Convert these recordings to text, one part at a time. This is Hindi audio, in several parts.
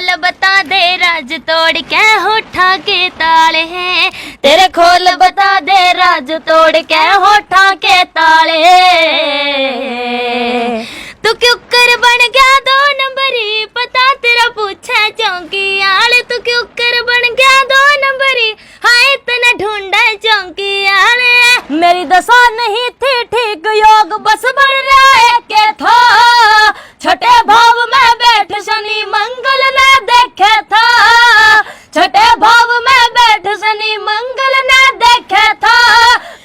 खोल बता दे राज तोड़ के होठा के ताले हैं, तेरे खोल बता दे राज तोड़ के होठा के ताले। तू क्यों कर बन गया 2 नंबरी, पता तेरा पूछे चौंकी आले। तू क्यों कर बन गया 2 नंबरी, हाय इतना ढूंढे चौंकी आले। मेरी दशा नहीं थी ठीक योग बस बढ़ रहा है के था, छठे भाव में बैठ शनि मंगल ने देखे था, छठे भाव में बैठ शनि मंगल ने देखे था।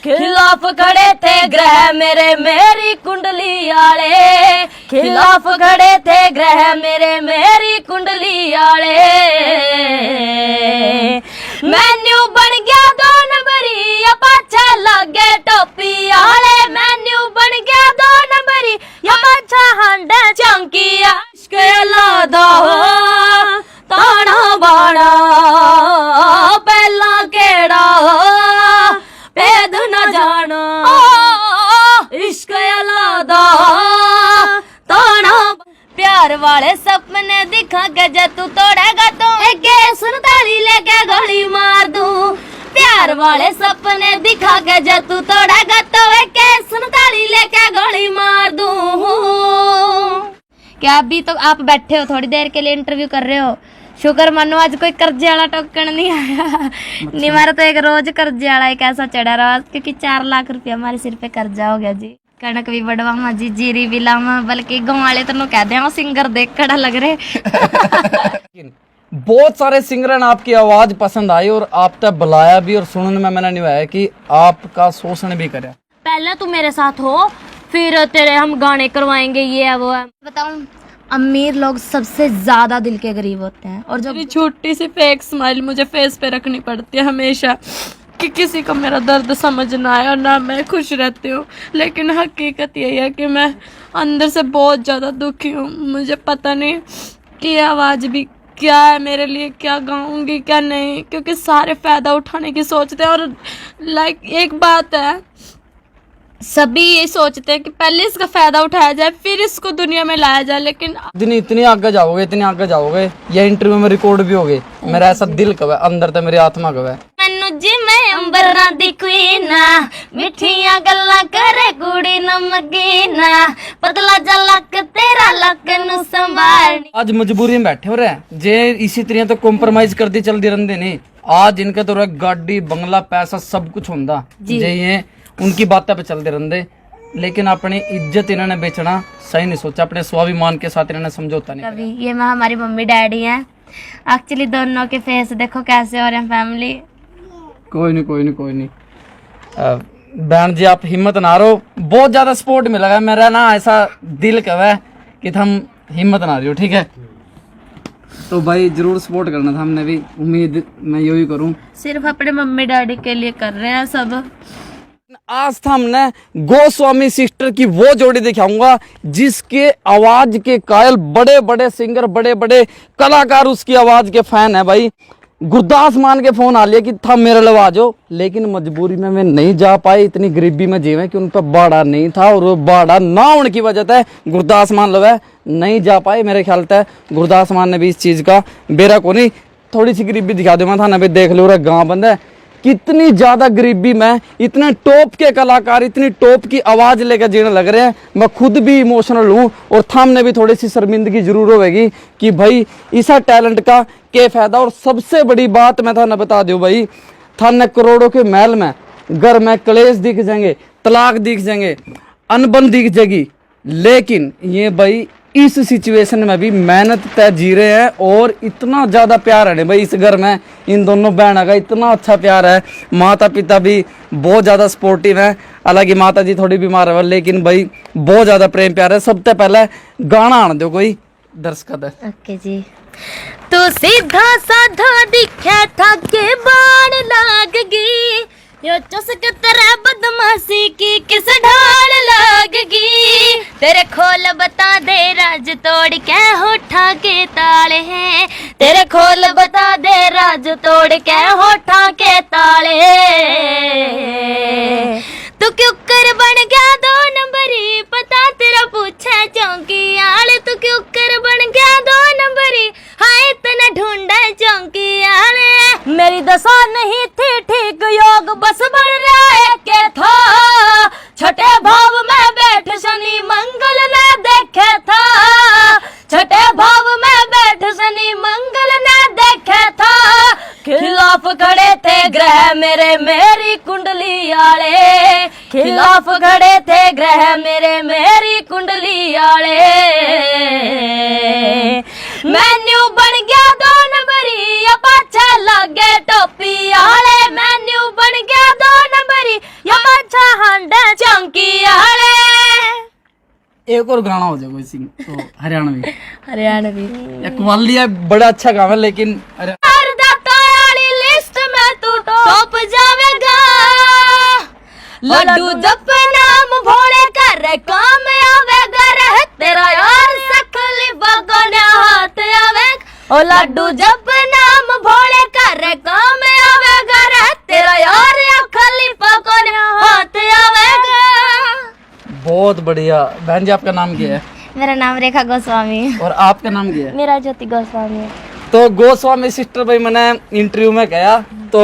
खिलाफ खड़े थे ग्रह मेरे मेरी कुंडली आले, खिलाफ खड़े थे ग्रह मेरे मेरी कुंडली आले। मेन्यू बन गया 2 नंबरी, या पाछा लगे टोपी आले। मेन्यू बन गया 2 नंबरी, या पाछा हांडे चौंकी आले। लादा ताना बाड़ा पहला केड़ा भेद न जाना, इश्क अलादा ताना। प्यार वाले सपने दिखा के जे तू तोड़ेगा तो एक 47 लेके गोली मार दूं। प्यार वाले सपने दिखा के जे तू तोड़ेगा तो एक 47 लेके गोली मार दूं। क्या अभी तो आप बैठे हो थोड़ी देर के लिए इंटरव्यू कर रहे हो? शुक्र मानो आज कोई कर्जे वाला टोकन नहीं आया, नहीं मारा तो एक रोज कर्जे वाला एक ऐसा चढ़ा रहा, क्योंकि 4 लाख रुपया हमारे सिर पे कर्जा हो गया जी। कणक भी बढ़वामा जी, जीरी भी लावा, बल्कि गाँव वाले तो कह दे सिंगर देख खड़ा लग रहे। बहुत सारे सिंगर ने आपकी आवाज पसंद आई और आप तक बुलाया भी, और सुनने में मैंने नहीं आया कि आपका शोषण भी करे। पहले तू मेरे साथ हो, फिर तेरे हम गाने करवाएंगे, ये है वो है। बताऊं, अमीर लोग सबसे ज्यादा दिल के गरीब होते हैं, और जब छोटी सी फेक स्माइल मुझे फेस पे रखनी पड़ती है हमेशा, कि किसी को मेरा दर्द समझ ना आए और ना मैं खुश रहती हूँ। लेकिन हकीकत यही है कि मैं अंदर से बहुत ज़्यादा दुखी हूँ। मुझे पता नहीं कि ये आवाज़ भी क्या है मेरे लिए, क्या गाऊंगी क्या नहीं, क्योंकि सारे फ़ायदा उठाने की सोचते हैं। और लाइक एक बात है, सभी ये सोचते हैं कि पहले इसका फायदा उठाया जाए फिर इसको दुनिया में लाया जाए। लेकिन इतनी आगे जाओगे, इतनी आगे जाओगे, ये इंटरव्यू में रिकॉर्ड भी होगे। मेरा ऐसा दिल कवे अंदर तो मेरी आत्मा कवे जी मैं अंबरा दी क्वीना, मिठिया गल्ला करे कुड़ी नमकीना, पतला जलक तेरा लक नु संभाल। आज मजबूरी में बैठे हो रहे जे इसी तरह तो कॉम्प्रोमाइज करती चलती रहंदे नहीं। आज इनका तो गाड़ी बंगला पैसा सब कुछ होंदा जे ये उनकी बातें पे चलते रहंदे, लेकिन अपनी इज्जत इन्होंने बेचना सही नहीं सोचा, अपने स्वाभिमान के साथ इन्होंने समझौता नहीं कभी। ये हमारी मम्मी डैडी हैं, एक्चुअली दोनों के फेस देखो कैसे हो रहे हैं फैमिली। कोई नहीं बहन जी आप हिम्मत ना रो, बहुत ज्यादा सपोर्ट मिला है मेरा ना, ऐसा दिल कवे कि हम हिम्मत ना रही, ठीक है? तो भाई जरूर सपोर्ट करना था, हमने भी उम्मीद मैं यही करूं। सिर्फ अपने मम्मी डैडी के लिए कर रहे हैं सब। आज था हमने गोस्वामी सिस्टर की वो जोड़ी दिखाऊंगा जिसके आवाज के कायल बड़े बड़े सिंगर, बड़े बड़े कलाकार उसकी आवाज के फैन है। भाई गुरदास मान के फोन आ लिया कि था मेरे लवा जो, लेकिन मजबूरी में मैं नहीं जा पाई, इतनी गरीबी में जीवे कि उन पर बाड़ा नहीं था, और वो बाड़ा ना होने की वजह से गुरदास मान लवे नहीं जा पाए। मेरे ख्याल से गुरदास मान ने भी इस चीज का बेरा को नहीं, थोड़ी सी गरीबी दिखा दो मैं था ना भाई, देख लो गाँव बंद है कितनी ज्यादा गरीबी में इतने टॉप के कलाकार इतनी टॉप की आवाज लेकर जीने लग रहे हैं। मैं खुद भी इमोशनल हूँ, और थामने भी थोड़ी सी शर्मिंदगी जरूर होगी कि भाई इसा टैलेंट का क्या फायदा। और सबसे बड़ी बात मैं थाने बता दूं भाई, थाने करोड़ों के महल में घर में कलेश दिख जाएंगे, तलाक दिख जाएंगे, अनबन दिख जाएगी, लेकिन ये भाई इस सिचुएशन में भी मेहनत तय जी रहे हैं, और इतना ज्यादा प्यार है भाई इस घर में, इन दोनों बहनों का इतना अच्छा प्यार है। माता पिता भी बहुत ज्यादा सपोर्टिव है, हालांकि माता जी थोड़ी बीमार है, लेकिन भाई बहुत ज्यादा प्रेम प्यार है। सबसे पहले गाना आने दो कोई दर्शक। ओके जी। तू सीधा साधा दिखे था के बाण लाग गई, यो चुस्क तेरा बदमाशी की किस ढाल लागगी। तेरे खोल बता दे राज तोड़ के होठा के ताले हैं, तेरे खोल बता दे राज तोड़ के होठा के ताले। तू क्यों कर बन गया 2 नंबरी, पता तेरा पूछे चौंकी आले। तू क्यों कर बन गया 2 नंबरी, हाय इतना मेरी दशा नहीं थी ठीक, योग बस बन रहा के था। छठे भाव में बैठ शनि मंगल ने देखे था, छठे भाव में बैठ शनि मंगल ने देखे था। खिलाफ खड़े थे ग्रह मेरे मेरी कुंडली आले, खिलाफ खड़े थे ग्रह मेरे मेरी कुंडली आले। मेन्यू बन गया 2 नंबरी, या पाछा लगे टोपी आले। मेन्यू बन गया 2 नंबरी, या पाछा हांडे चौंकी आले। एक और गाना हो जाए कोई सिंग तो हरियाणवी हरियाणवी या कव्वाली है, बड़ा अच्छा गाना है लेकिन लिस्ट में तू टॉप जावेगा। लड्डू जप नाम भोले कर काम आवेगा, रह तेरा यार सकली बगोने हाथ आवेगा। ओ लड्डू जप नाम भोले कर काम आवेगा, रह तेरा यार खली बगोने हाथ आवेगा। बहुत बढ़िया। बहन जी आपका नाम क्या है? मेरा नाम रेखा गोस्वामी। और आपका नाम क्या है? मेरा ज्योति गोस्वामी है। तो गोस्वामी सिस्टर भाई मैंने इंटरव्यू में गया तो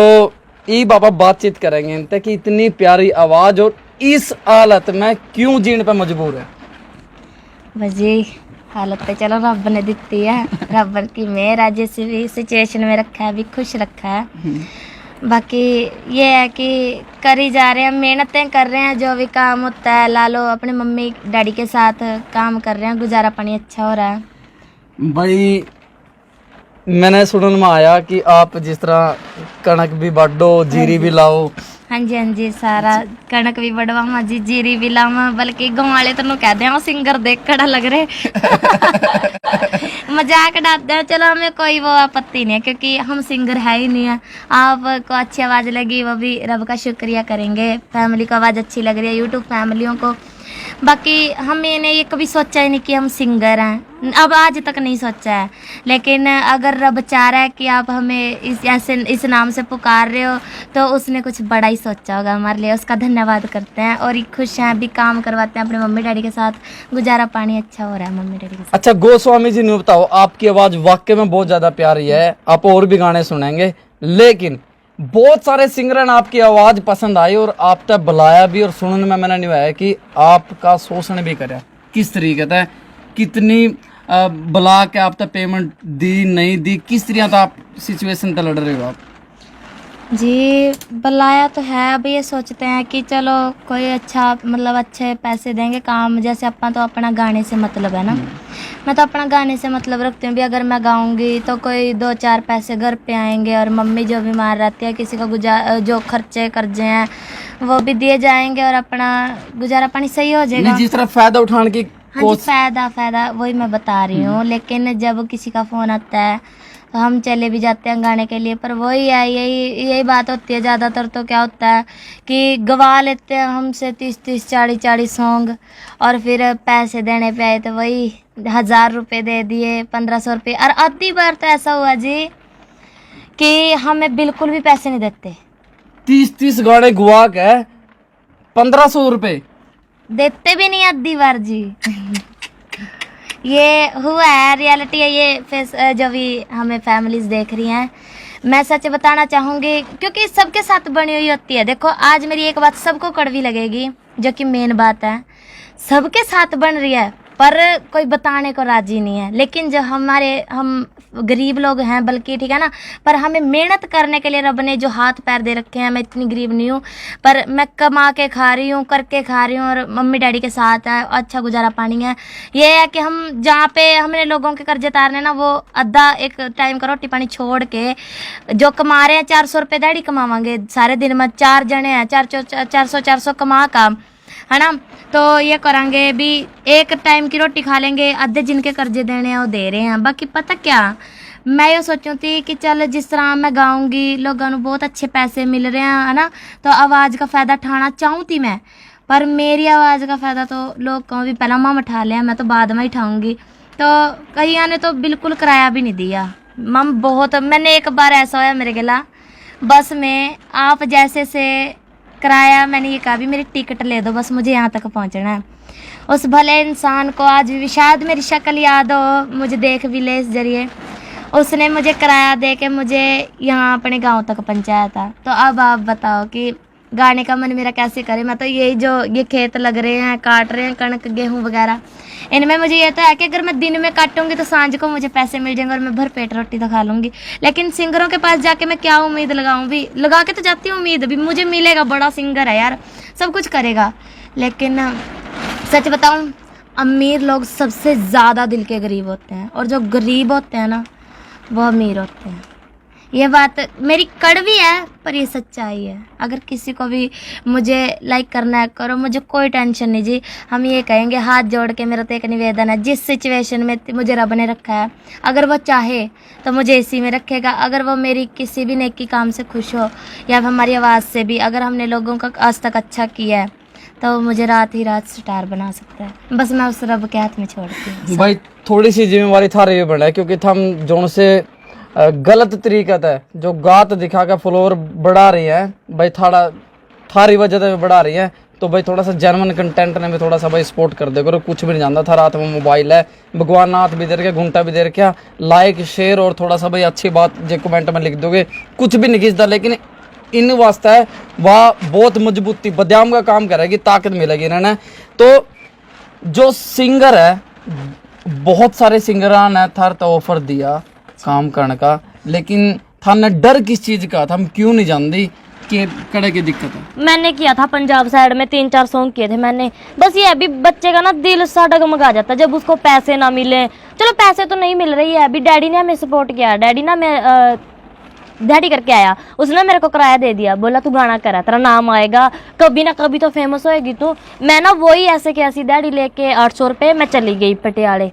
ई बाबा बातचीत करेंगे इनसे कि इतनी प्यारी आवाज और इस हालत में क्यों जीने पे मजबूर है। बजी हालत पे चलो रब ने दी है, रब की मेहर है, जिस भी सिचुएशन में रखा है भी खुश रखा है। बाकी ये है कि करी जा रहे हैं, मेहनतें कर रहे हैं, जो भी काम होता है ला लो, अपने मम्मी डैडी के साथ काम कर रहे हैं, गुजारा पानी अच्छा हो रहा है। भाई मैंने सुनने में आया कि आप जिस तरह कणक भी बाडो जीरी भी लाओ। हाँ जी सारा कणक भी बढ़वावा जी, जीरी भी लावा, बल्कि गाँव वाले तो कह दे सिंगर देख खड़ा लग रहे मजाक डालते हैं। चलो हमें कोई वो आपत्ति नहीं है क्योंकि हम सिंगर है ही नहीं है। आपको अच्छी आवाज़ लगी वो भी रब का शुक्रिया करेंगे, फैमिली को आवाज़ अच्छी लग रही है, यूट्यूब फैमिलियों को। बाकी हमने ये कभी सोचा ही नहीं कि हम सिंगर हैं, अब आज तक नहीं सोचा है। लेकिन अगर रब चाह रहा है कि आप हमें इस नाम से पुकार रहे हो तो उसने कुछ बड़ा ही सोचा होगा हमारे लिए, उसका धन्यवाद करते हैं। और खुश हैं, अभी काम करवाते हैं अपने मम्मी डैडी के साथ, गुजारा पानी अच्छा हो रहा है मम्मी डैडी के साथ। अच्छा गोस्वामी जी ने बताओ, आपकी आवाज वाकई में बहुत ज्यादा प्यारी है, आप और भी गाने सुनेंगे, लेकिन बहुत सारे सिंगर ने आपकी आवाज पसंद आई और आप तक बुलाया भी और सुनने में मैंने नहीं आया कि आपका शोषण भी करे। किस तरीके से, कितनी बुला के आप तक पेमेंट दी नहीं दी, किस तरह का आप सिचुएशन पे लड़ रहे हो आप? जी बुलाया तो है, अभी ये सोचते हैं कि चलो कोई अच्छा मतलब अच्छे पैसे देंगे काम, जैसे अपन तो अपना गाने से मतलब है ना, मैं तो अपना गाने से मतलब रखती हूँ भी। अगर मैं गाऊंगी तो कोई 2-4 पैसे घर पे आएंगे और मम्मी जो बीमार रहती है किसी का जो खर्चे कर्जे हैं वो भी दिए जाएंगे और अपना गुजारा पानी सही हो जाएगा। जिस तरह फायदा उठाने की हाँ जी, फायदा वही मैं बता रही हूँ। लेकिन जब किसी का फोन आता है तो हम चले भी जाते हैं गाने के लिए, पर वही है, यही बात होती है ज़्यादातर। तो क्या होता है कि गवा लेते हैं हमसे 30-30 40-40 सॉन्ग और फिर पैसे देने पे आए तो वही 1000 रुपये दे दिए, 1500 रुपये। और आधी बार तो ऐसा हुआ जी कि हमें बिल्कुल भी पैसे नहीं देते। 30-30 गाने गुआ के 1500 रुपये देते भी नहीं आधी बार जी ये हुआ है, रियलिटी है ये। फेस जो भी हमें फैमिलीज देख रही हैं, मैं सच बताना चाहूँगी क्योंकि सबके साथ बनी हुई होती है। देखो आज मेरी एक बात सबको कड़वी लगेगी, जो कि मेन बात है, सबके साथ बन रही है पर कोई बताने को राजी नहीं है। लेकिन जो हम गरीब लोग हैं, बल्कि ठीक है ना, पर हमें मेहनत करने के लिए रब ने जो हाथ पैर दे रखे हैं, मैं इतनी गरीब नहीं हूँ पर मैं कमा के खा रही हूँ, करके खा रही हूँ और मम्मी डैडी के साथ है, अच्छा गुजारा पानी है। ये है कि हम जहाँ पे हमने लोगों के कर्जे तारने ना, वो आधा एक टाइम का रोटी पानी छोड़ के जो कमा रहे हैं 400 रुपये डैडी कमावांगे सारे दिन में, 4 जने हैं, 400 कमा का है ना, तो ये करेंगे भी, एक टाइम की रोटी खा लेंगे, आधे जिनके कर्जे देने हैं वो दे रहे हैं। बाकी पता क्या, मैं ये सोचूं थी कि चल जिस तरह मैं गाऊंगी लोगों को बहुत अच्छे पैसे मिल रहे हैं है ना, तो आवाज़ का फ़ायदा उठाना चाहूँ थी मैं, पर मेरी आवाज़ का फ़ायदा तो लोग को भी पहला मम उठा लिया, मैं तो बाद में उठाऊँगी। तो कईयों ने तो बिल्कुल किराया भी नहीं दिया मम। बहुत मैंने एक बार ऐसा होया मेरे गिला बस में, आप जैसे से किराया, मैंने ये कहा भी मेरी टिकट ले दो बस, मुझे यहाँ तक पहुँचना है। उस भले इंसान को आज भी शायद मेरी शक्ल याद हो, मुझे देख भी ले इस जरिए, उसने मुझे किराया दे के मुझे यहाँ अपने गांव तक पहुँचाया था। तो अब आप बताओ कि गाने का मन मेरा कैसे करे। मैं तो यही जो ये खेत लग रहे हैं, काट रहे हैं कणक गेहूँ वगैरह, इनमें मुझे ये तो है कि अगर मैं दिन में काटूंगी तो सांझ को मुझे पैसे मिल जाएंगे और मैं भर पेट रोटी तो खा लूँगी। लेकिन सिंगरों के पास जाके मैं क्या उम्मीद लगाऊँ? भी लगा के तो जाती हूँ उम्मीद, भी मुझे मिलेगा, बड़ा सिंगर है यार, सब कुछ करेगा। लेकिन सच बताऊँ, अमीर लोग सबसे ज़्यादा दिल के गरीब होते हैं, और जो गरीब होते हैं ना वो अमीर होते हैं। ये बात मेरी कड़वी है पर ये सच्चाई है। अगर किसी को भी मुझे लाइक करना है करो, मुझे कोई टेंशन नहीं जी। हम ये कहेंगे हाथ जोड़ के, मेरा तो एक निवेदन है, जिस सिचुएशन में मुझे रब ने रखा है, अगर वो चाहे तो मुझे इसी में रखेगा। अगर वो मेरी किसी भी नेकी काम से खुश हो, या हमारी आवाज़ से भी अगर हमने लोगों का आज तक अच्छा किया है, तो मुझे रात ही रात स्टार बना सकता है। बस मैं उस रब के हाथ में छोड़ती हूँ। भाई थोड़ी सी जिम्मेवारी थारे ये बना है, क्योंकि हम जोन से गलत तरीका है जो गात दिखा के फ्लोर बढ़ा रही है भाई, थारी वजह से बढ़ा रही है। तो भाई थोड़ा सा जेन्युइन कंटेंट ने भी थोड़ा सा भाई सपोर्ट कर दे करो। कुछ भी नहीं जानता था, रात में मोबाइल है, भगवान नाथ भी दे रखे, घंटा भी दे रखा, लाइक शेयर और थोड़ा सा भाई अच्छी बात जो कमेंट में लिख दोगे, कुछ भी नहीं खींचता। लेकिन इन वास्ते है वह बहुत मजबूती बदाम का काम करेगी, ताकत मिलेगी इन्होंने। तो जो सिंगर है, बहुत सारे सिंगरान ने थार तो ऑफर दिया काम करने का, लेकिन थाने डर किस चीज का था? हम क्यों नहीं जानती कि कड़े की दिक्कत है? मैंने किया था पंजाब साइड में 3-4 सॉन्ग किए थे मैंने। बस ये अभी बच्चे का ना दिल सा डगमगा जाता जब उसको पैसे ना मिले। चलो पैसे तो नहीं मिल रही है अभी, डैडी ने हमें सपोर्ट किया, डैडी ना मैं डैडी करके आया, उसने मेरे को किराया दे दिया, बोला तू गाना करा, तेरा नाम आएगा, कभी ना कभी तो फेमस होएगी तू। मैं ना वही ऐसे कि ऐसी डैडी लेके 800 रुपये मैं चली गई पटियाले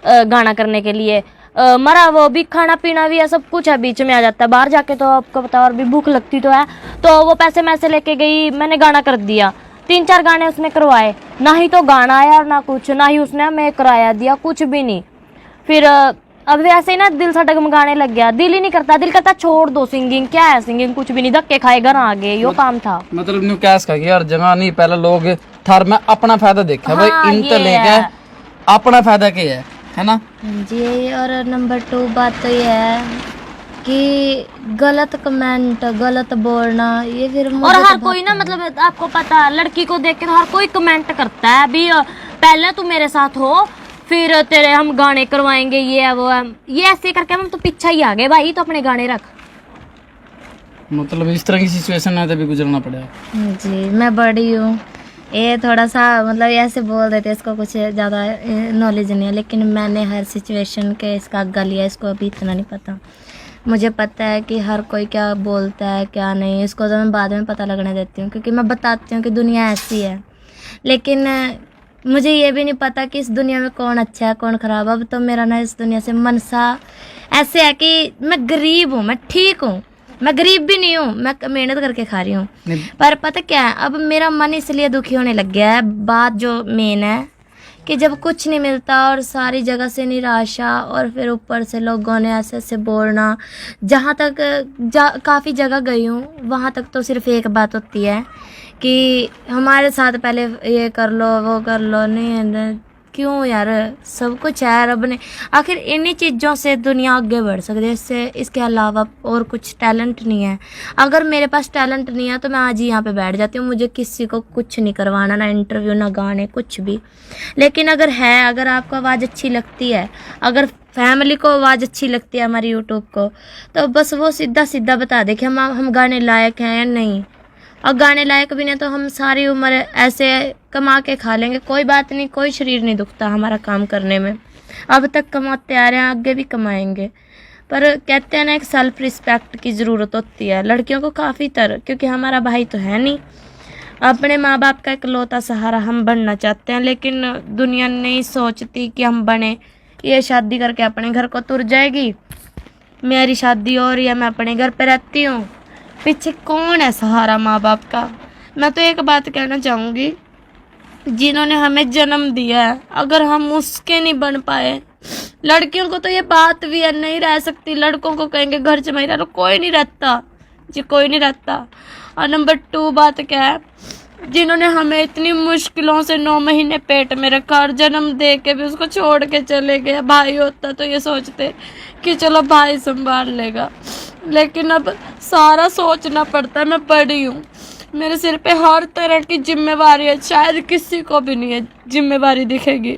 गाना करने के लिए। मरा वो भी, खाना पीना भी है, सब कुछ है, बीच में आ जाता है। बाहर जाके तो आपको पता, और भी भूख लगती तो है, तो वो पैसे मैं से लेके गई, मैंने गाना कर दिया। 3-4 गाने उसने करवाए, ना ही तो गाना आया और ना कुछ, ना ही उसने हमें किराया दिया, कुछ भी नहीं। फिर अब ऐसे ही ना दिल सा डगमगाने लग गया, दिल ही नहीं करता, दिल करता छोड़ दो सिंगिंग, क्या है सिंगिंग, कुछ भी नहीं, धक्के खाए घर आ गए, यो काम था। मतलब न्यू कैश का यार जगह नहीं, पहले लोग थार में अपना फायदा देखा। हाँ, भाई इन तो लेके अपना फायदा क्या है ना जी। और नंबर 2 बात तो ये है कि गलत कमेंट, गलत बोलना, ये फिर और हर कोई ना, मतलब आपको पता है लड़की को देख के हर कोई कमेंट करता है। अभी पहले तू मेरे साथ हो, फिर तेरे हम गाने करवाएंगे, ये है वो है, ये ऐसे करके हम तो पीछा ही आ गए भाई, तो अपने गाने रख। मतलब इस तरह की सिचुएशन है तभी गुजरना पड़ेगा जी। मैं बड़ी हूँ, ये थोड़ा सा मतलब ऐसे बोल देते, इसको कुछ ज़्यादा नॉलेज नहीं है, लेकिन मैंने हर सिचुएशन के इसका आगा लिया, इसको अभी इतना नहीं पता। मुझे पता है कि हर कोई क्या बोलता है क्या नहीं, इसको तो मैं बाद में पता लगने देती हूँ, क्योंकि मैं बताती हूँ कि दुनिया ऐसी है। लेकिन मुझे ये भी नहीं पता कि इस दुनिया में कौन अच्छा है कौन ख़राब। अब तो मेरा ना इस दुनिया से मन सा ऐसे है कि मैं गरीब हूँ, मैं ठीक हूँ, मैं गरीब भी नहीं हूँ, मैं मेहनत करके खा रही हूँ। पर पता क्या है, अब मेरा मन इसलिए दुखी होने लग गया है। बात जो मेन है कि जब कुछ नहीं मिलता और सारी जगह से निराशा, और फिर ऊपर से लोगों ने ऐसे ऐसे बोलना, जहाँ तक काफ़ी जगह गई हूँ वहाँ तक तो सिर्फ एक बात होती है कि हमारे साथ पहले ये कर लो वो कर लो। नहीं क्यों यार, सब कुछ है रब ने, आखिर इन्हीं चीज़ों से दुनिया आगे बढ़ सकती है, इससे इसके अलावा और कुछ टैलेंट नहीं है। अगर मेरे पास टैलेंट नहीं है तो मैं आज ही यहाँ पे बैठ जाती हूँ, मुझे किसी को कुछ नहीं करवाना, ना इंटरव्यू ना गाने कुछ भी। लेकिन अगर है, अगर आपको आवाज़ अच्छी लगती है, अगर फैमिली को आवाज़ अच्छी लगती है हमारी यूट्यूब को, तो बस वो सीधा सीधा बता दे कि हम गाने लायक हैं या नहीं। और गाने लायक भी नहीं तो हम सारी उम्र ऐसे कमा के खा लेंगे, कोई बात नहीं, कोई शरीर नहीं दुखता हमारा काम करने में। अब तक कमाते आ रहे हैं, आगे भी कमाएंगे। पर कहते हैं ना, एक सेल्फ रिस्पेक्ट की ज़रूरत होती है लड़कियों को काफ़ी तरह, क्योंकि हमारा भाई तो है नहीं, अपने माँ बाप का इकलौता सहारा हम बनना चाहते हैं, लेकिन दुनिया नहीं सोचती कि हम बने। ये शादी करके अपने घर को तुर जाएगी, मेरी शादी हो रही है, मैं अपने घर पे रहती हूँ, पीछे कौन है सहारा माँ बाप का। मैं तो एक बात कहना चाहूँगी, जिन्होंने हमें जन्म दिया है, अगर हम उसके नहीं बन पाए, लड़कियों को तो ये बात भी है नहीं रह सकती, लड़कों को कहेंगे घर जमाई रह लो, कोई नहीं रहता जी, कोई नहीं रहता। और नंबर 2 बात क्या है जिन्होंने हमें इतनी मुश्किलों से 9 महीने पेट में रखा और जन्म दे के भी उसको छोड़ के चले गए। भाई होता तो ये सोचते कि चलो भाई संभाल लेगा, लेकिन अब सारा सोचना पड़ता है। मैं बड़ी हूँ, मेरे सिर पे हर तरह की जिम्मेवारी है, शायद किसी को भी नहीं है जिम्मेवारी दिखेगी।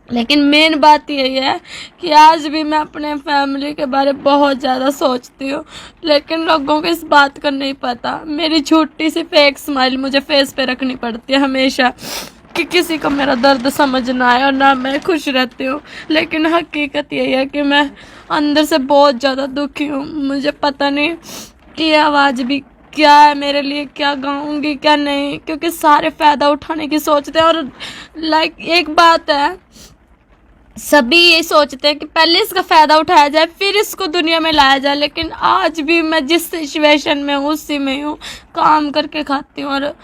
लेकिन मेन बात यही है कि आज भी मैं अपने फैमिली के बारे में बहुत ज़्यादा सोचती हूँ, लेकिन लोगों को इस बात का नहीं पता। मेरी छोटी सी फेक स्माइल मुझे फेस पे रखनी पड़ती है हमेशा, कि किसी को मेरा दर्द समझ ना आए और ना मैं खुश रहती हूँ। लेकिन हकीकत यही है कि मैं अंदर से बहुत ज़्यादा दुखी हूँ। मुझे पता नहीं कि ये आवाज़ भी क्या है मेरे लिए, क्या गाऊंगी क्या नहीं, क्योंकि सारे फ़ायदा उठाने की सोचते हैं। और एक बात है, सभी ये सोचते हैं कि पहले इसका फ़ायदा उठाया जाए फिर इसको दुनिया में लाया जाए। लेकिन आज भी मैं जिस सिचुएशन में हूँ उसी में हूँ, काम करके खाती हूँ और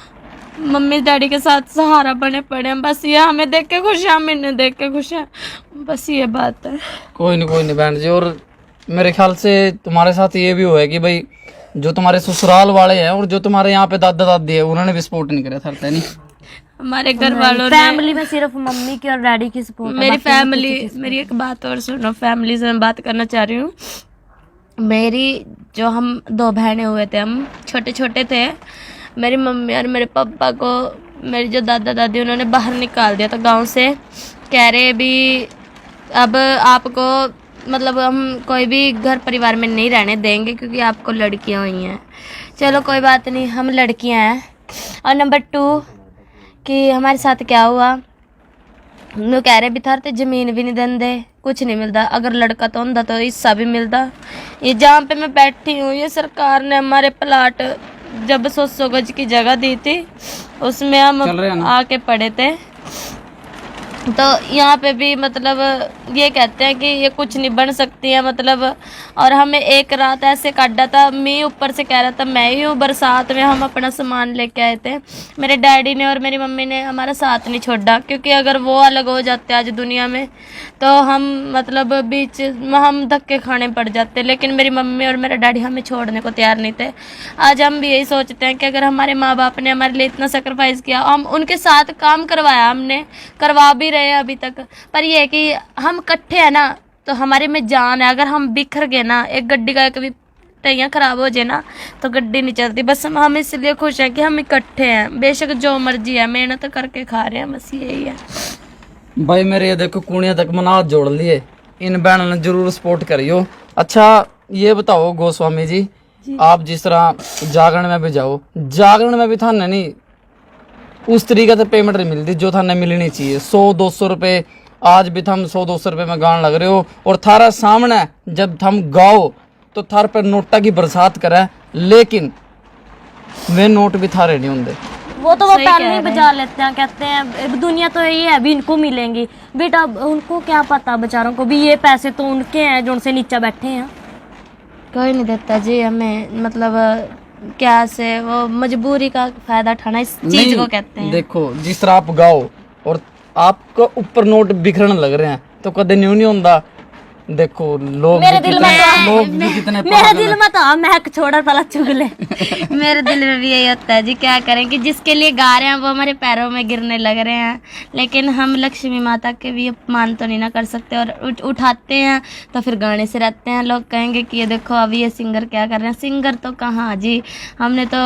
मम्मी डैडी के साथ सहारा बने पड़े हैं। बस ये हमें देख के खुश है, हम इन्हें देख के खुश हैं, बस ये बात है। कोई नहीं बहन जी। और मेरे ख्याल से तुम्हारे साथ ये भी हुआ है कि भाई जो तुम्हारे ससुराल वाले हैं और जो तुम्हारे यहाँ पे दादा दादी है उन्होंने भी सपोर्ट नहीं करा था, नहीं? हमारे घर वालों ने, फैमिली में सिर्फ मम्मी की और डैडी की सपोर्ट। मेरी फैमिली, मेरी एक बात और सुनो, फैमिली से मैं बात करना चाह रही हूँ। मेरी जो हम 2 बहनें हुए थे, हम छोटे छोटे थे, मेरी मम्मी और मेरे पापा को मेरी जो दादा दादी उन्होंने बाहर निकाल दिया था गांव से। कह रहे भी अब आपको मतलब हम कोई भी घर परिवार में नहीं रहने देंगे क्योंकि आपको लड़कियां हुई हैं। चलो कोई बात नहीं, हम लड़कियां हैं। और नंबर 2 कि हमारे साथ क्या हुआ, वो कह रहे भी थार तो ज़मीन भी नहीं देंदे, कुछ नहीं मिलता, अगर लड़का तो होंदा तो हिस्सा भी मिलता। ये जहाँ पे मैं बैठी हूँ, ये सरकार ने हमारे प्लाट जब 100 गज की जगह दी थी उसमें हम आके पड़े थे, तो यहाँ पे भी मतलब ये कहते हैं कि ये कुछ नहीं बन सकती है मतलब। और हमें एक रात ऐसे काटा था, मैं ऊपर से कह रहा था मैं ही हूँ, बरसात में हम अपना सामान लेके आए थे। मेरे डैडी ने और मेरी मम्मी ने हमारा साथ नहीं छोड़ा, क्योंकि अगर वो अलग हो जाते आज दुनिया में तो हम मतलब बीच में हम धक्के खाने पड़ जाते। लेकिन मेरी मम्मी और मेरा डैडी हमें छोड़ने को तैयार नहीं थे। आज हम भी यही सोचते हैं कि अगर हमारे माँ बाप ने हमारे लिए इतना सेक्रीफाइस किया, हम उनके साथ काम करवाया, हमने करवा भी रहे हैं अभी तक, पर ये है कि हम इकट्ठे हैं ना तो हमारे में जान है। अगर हम बिखर गए ना, एक गड्डी का कभी पहिया खराब हो जाए ना तो गड्डी नहीं चलती। बस हम इसलिए खुश हैं कि हम इकट्ठे हैं, बेशक जो मर्जी है मेहनत करके खा रहे हैं, बस यही है। भाई मेरे ये देखो कुड़ियाँ तक मना जोड़ लिए, इन बहनों ने जरूर सपोर्ट करियो। अच्छा ये बताओ गोस्वामी जी, आप जिस तरह जागरण में भी जाओ, जागरण में भी थाने नहीं उस तरीके से पेमेंट नहीं मिलती जो थाने मिलनी चाहिए। 100-200 रुपये आज भी थम 100-200 रुपये में गान लग रहे हो, और थारा सामने जब थम गाओ तो थार पर नोटा की बरसात करे, लेकिन वे नोट भी थारे नहीं होंगे। वो तो वो पहले ही बजा लेते हैं, कहते हैं दुनिया तो यही है, अभी इनको मिलेंगी। बेटा उनको क्या पता बेचारों को भी, ये पैसे तो उनके हैं जो उनसे नीचे बैठे हैं। कोई नहीं देता जी हमें, मतलब क्या से वो मजबूरी का फायदा उठाना इस चीज को कहते हैं। देखो जिस तरह आप गाओ और आपको ऊपर नोट बिखरने लग रहे हैं तो कदे न्यू नहीं होता। देखो लोग मेरे दिल में कितने मेरे दिल में तो महक छोड़ा पला चुगले। मेरे दिल में भी यही होता है जी, क्या करें कि जिसके लिए गा रहे हैं वो हमारे पैरों में गिरने लग रहे हैं। लेकिन हम लक्ष्मी माता के भी अपमान तो नहीं ना कर सकते, और उठाते हैं तो फिर गाने से रहते हैं। लोग कहेंगे कि ये देखो अभी ये सिंगर क्या कर रहे हैं। सिंगर तो कहाँ जी, हमने तो,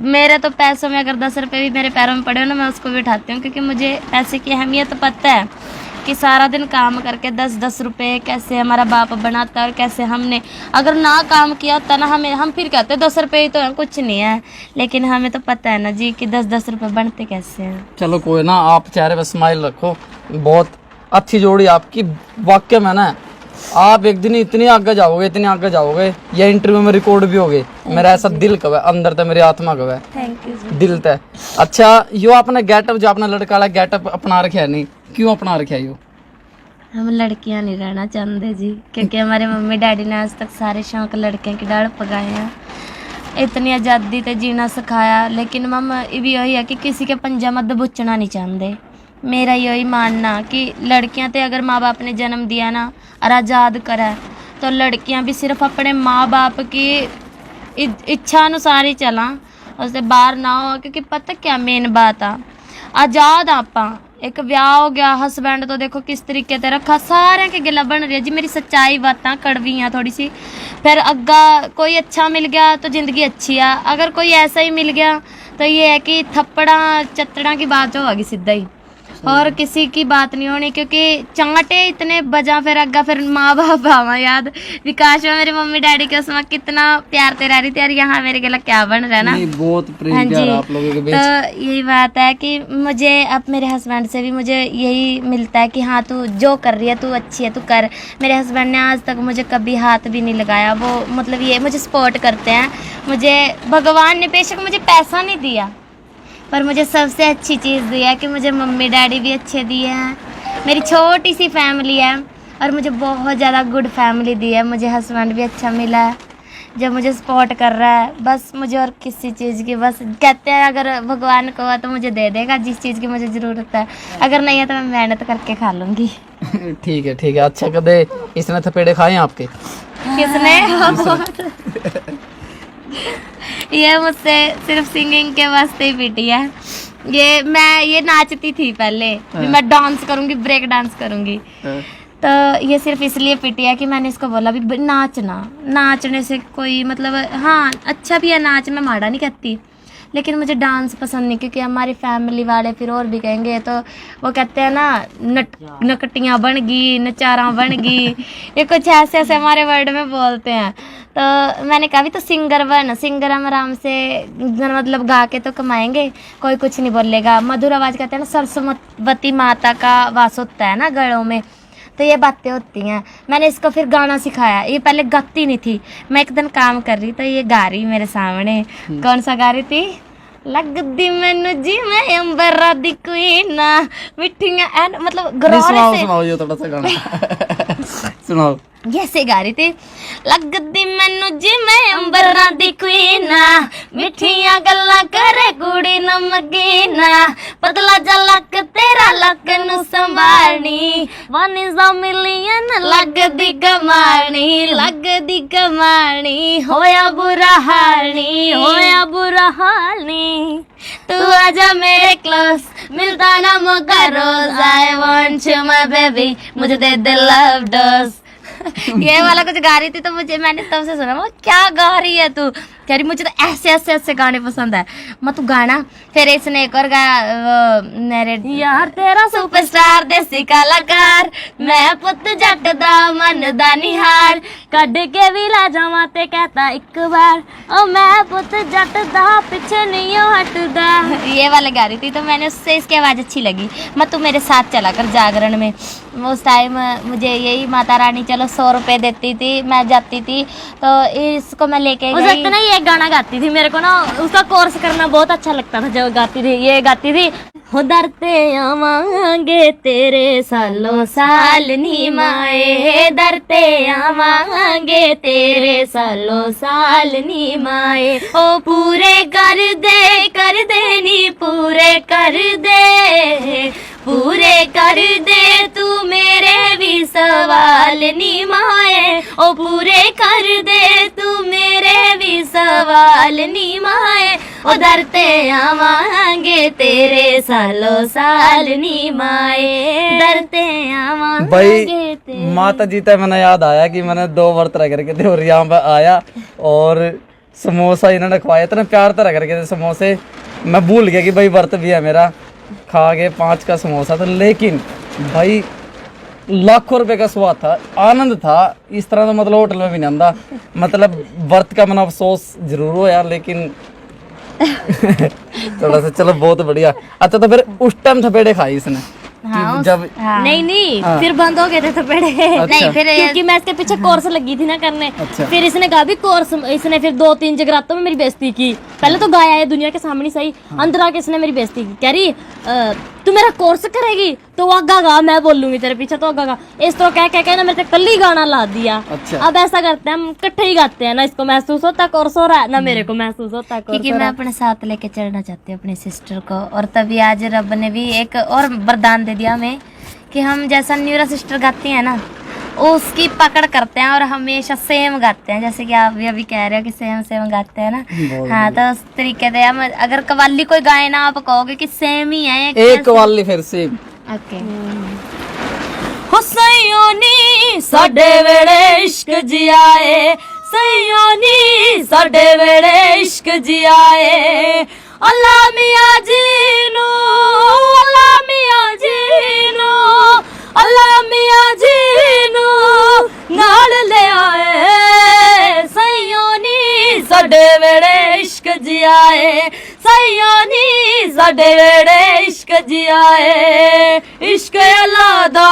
मेरे तो पैसों में अगर 10 रुपये भी मेरे पैरों में पड़े हो ना, मैं उसको भी उठाती हूँ, क्योंकि मुझे पैसे की अहमियत पता है कि सारा दिन काम करके 10-10 रुपये कैसे हमारा बाप बनाता है, और कैसे हमने अगर ना काम किया होता ना, हम फिर कहते 10 रुपये ही तो है, कुछ नहीं है। लेकिन हमें तो पता है ना जी कि 10-10 रुपये बनते कैसे हैं। चलो कोई ना, आप चेहरे पर स्माइल रखो, बहुत अच्छी जोड़ी आपकी। वाक्य में ना आप एक दिन इतनी आगे जाओगे, इतनी आगे जाओगे, ये इंटरव्यू में रिकॉर्ड भी हो गए। मेरा ऐसा दिल कवे अंदर तक, मेरी आत्मा कवे, थैंक यू दिल तक। अच्छा यो आपने गेटअप जो अपना लड़का वाला गेटअप अपना रखा है, नहीं क्यों अपना रखा है यो? हम लड़कियां नहीं रहना चाहते जी, क्योंकि हमारे मम्मी डैडी ने आज तक सारे शौक लड़कियों की डाल पकाए हैं, इतनी आज़ादी ते जीना सिखाया। लेकिन मम्मा ये भी यही है कि किसी के पंजा मत दबुचना नहीं चाहते। मेरा यही मानना कि लड़कियां तो अगर माँ बाप ने जन्म दिया ना और आज़ाद करा, तो लड़कियां भी सिर्फ अपने माँ बाप की इच्छा अनुसार ही चला, उससे बाहर ना हो, क्योंकि पता क्या मेन बात आ आजाद आपा एक ब्याह हो गया, हसबैंड तो देखो किस तरीके से रखा, सारे के गिला बन रही है जी। मेरी सच्चाई बातें कड़वी हैं थोड़ी सी। फिर अग्गा कोई अच्छा मिल गया तो जिंदगी अच्छी है, अगर कोई ऐसा ही मिल गया तो ये है कि थप्पड़ा चत्तड़ा की बात होगी सीधा ही, और किसी की बात नहीं होनी, क्योंकि चांटे इतने बजा। फिर अग्गा फिर माँ बाप आवा याद, विकास में मेरे मम्मी डैडी के उसमें कितना प्यार ते रह रही थी, और यहाँ मेरे गला क्या बन रहा है ना। बहुत प्रेम हाँ प्यार जी, आप लोगों के बीच। तो यही बात है कि मुझे अब मेरे हस्बैंड से भी मुझे यही मिलता है कि हाँ तू जो कर रही है तू अच्छी है, तू कर। मेरे हस्बैंड ने आज तक मुझे कभी हाथ भी नहीं लगाया, वो मतलब ये मुझे सपोर्ट करते हैं। मुझे भगवान ने बेशक मुझे पैसा नहीं दिया, पर मुझे सबसे अच्छी चीज़ दी है कि मुझे मम्मी डैडी भी अच्छे दिए हैं, मेरी छोटी सी फैमिली है, और मुझे बहुत ज़्यादा गुड फैमिली दी है। मुझे हस्बैंड भी अच्छा मिला है जो मुझे सपोर्ट कर रहा है। बस मुझे और किसी चीज़ की, बस कहते हैं अगर भगवान को तो मुझे दे देगा जिस चीज़ की मुझे ज़रूरत है, अगर नहीं है तो मैं मेहनत करके खा लूँगी। ठीक है ठीक है। अच्छा कदे इसने थपेड़े खाए हैं आपके? किसने? ये मुझसे सिर्फ सिंगिंग के वास्ते ही पीटी है। ये नाचती थी पहले, मैं डांस करूंगी, ब्रेक डांस करूंगी, तो ये सिर्फ इसलिए पिटी है कि मैंने इसको बोला भी नाचना, नाचने से कोई मतलब हाँ अच्छा भी है नाच, मैं माड़ा नहीं कहती, लेकिन मुझे डांस पसंद नहीं, क्योंकि हमारी फैमिली वाले फिर और भी कहेंगे, तो वो कहते हैं ना नकटियाँ बन गई, नचारा बन गई, ये कुछ ऐसे ऐसे हमारे वर्ड में बोलते हैं। तो मैंने कहा भी तो सिंगर बन, सिंगर हम आराम से मतलब गा के तो कमाएंगे, कोई कुछ नहीं बोलेगा। मधुर आवाज़ कहते हैं ना, सरस्वती माता का वास होता है ना गलों में, तो ये बातें होती हैं। मैंने इसको फिर गाना सिखाया, ये पहले गाती नहीं थी, मैं एक दिन काम कर रही तो ये गा रही मेरे सामने। कौन सा गा रही थी? लगदी मैनू जी मैं अंबरा दी क्वीन, मिठियां एंड मतलब सुनाओ सुनाओ ये थोड़ा सा गाना सुनाओ। जैसे गा रही थी, लगदी मैनू जी मैं अंबरा दी क्वीन, मिठियां गल्ला करे कुड़ी नमकीन, पतला जा लक तेरा लक नू संभालनी, 1 in a million लगदी कमानी, लगदी कमानी, होया बुरा हाल नी, होया बुरा हाल नी, तू आजा मेरे क्लोज, मिलता ना मौका रोज, I want you my baby, मुझे दे दे लव डोज। ये वाला कुछ गा रही थी, तो मैंने तब से सुना, वो क्या गा रही है तू? कह रही मुझे तो ऐसे ऐसे ऐसे गाने पसंद है। मैं तू गाना। फिर इसने एक और गाया, मेरे यार तेरा सुपरस्टार देसी कलाकार, मैं पुत जट दा मन दा निहार, कड के भी ला जावा ते कहता एक बार, ओ मैं पुत जट दा पीछे नहीं हटदा। ये वाले गा रही थी, तो मैंने उससे इसकी आवाज़ अच्छी लगी। मैं तू मेरे साथ चला कर जागरण में। उस टाइम मुझे यही माता रानी चलो 100 रुपये देती थी, मैं जाती थी, तो इसको मैं लेके गई। ना ये गाना गाती थी, मेरे को ना उसका कोर्स करना बहुत अच्छा लगता था जब गाती थी। ये गाती थी, हो दरते आवांगे तेरे सालों साल नी माए, दरते आवांगे तेरे सालों साल नी माए, ओ पूरे कर दे नी पूरे कर दे, पूरे कर दे तू मेरे भी सवाल नी माए, ओ पूरे कर दे तू मेरे भी सवाल नी माए, ओ दरते आवांगे तेरे सालों साल नी माए, दरते आवांगे भाई माता जी तक मैंने याद आया कि मैंने 2 व्रत रह करके थे और यहाँ पे आया और समोसा इन्होंने खवाया, इतने प्यार तरह करके थे समोसे, मैं भूल गया कि भाई व्रत भी है मेरा। खा के 5 का समोसा था, लेकिन भाई लाखों रुपए का स्वाद था, आनंद था। इस तरह तो मतलब होटल में भी नहीं आंदा। मतलब व्रत का मैंने अफसोस जरूर हो यार, लेकिन थोड़ा सा चलो बहुत बढ़िया। अच्छा तो फिर उस टाइम थपेड़े खाई इसने? हाँ, जब नहीं फिर बंद हो गए थे थपेड़े। नहीं फिर क्योंकि मैं इसके पीछे कोर्स लगी थी ना करने। अच्छा। फिर इसने कहा भी कोर्स, इसने फिर 2-3 जगरातों में मेरी बेइज्जती की। पहले तो गाया है दुनिया के सामने सही, अंदर आके इसने मेरी बेइज्जती की, कह रही तू मेरा कोर्स करेगी तो आगा गा, मैं बोलूंगी तेरे पीछे तो आगा गा। इस तरह कह ना मेरे कल ही गाना ला दिया। अच्छा। अब ऐसा करते हैं हम इकट्ठे ही गाते हैं ना, इसको महसूस होता कोर्स हो रहा है ना मेरे को महसूस होता, क्योंकि मैं अपने साथ लेके चलना चाहती हूँ अपनी सिस्टर को। और तभी आज रब ने भी एक और वरदान दे दिया हमें कि हम जैसा न्यूरा सिस्टर गाती हैं ना, उसकी पकड़ करते हैं और हमेशा सेम गाते हैं, जैसे कि आप भी अभी कह रहे हो कि सेम सेम गाते हैं ना। हाँ, तो उस तरीके से हम अगर कव्वाली कोई गाए ना, आप कहोगे कि सेम ही है एक कव्वाली फिर से। ओके। हुसैनी साडे वेड़े इश्क जियाए, सैयोनी साडे वेड़े इश्क जियाए, अल्लाह मियां जी नू, अल्लाह मियां जी नू, अल्लाह मियां जी नू नाल ले आए, सैयोनी साडे वेड़े इश्क जियाए, सैयोनी साडे वेड़े इश्क जियाए, इश्क अल्लाह दा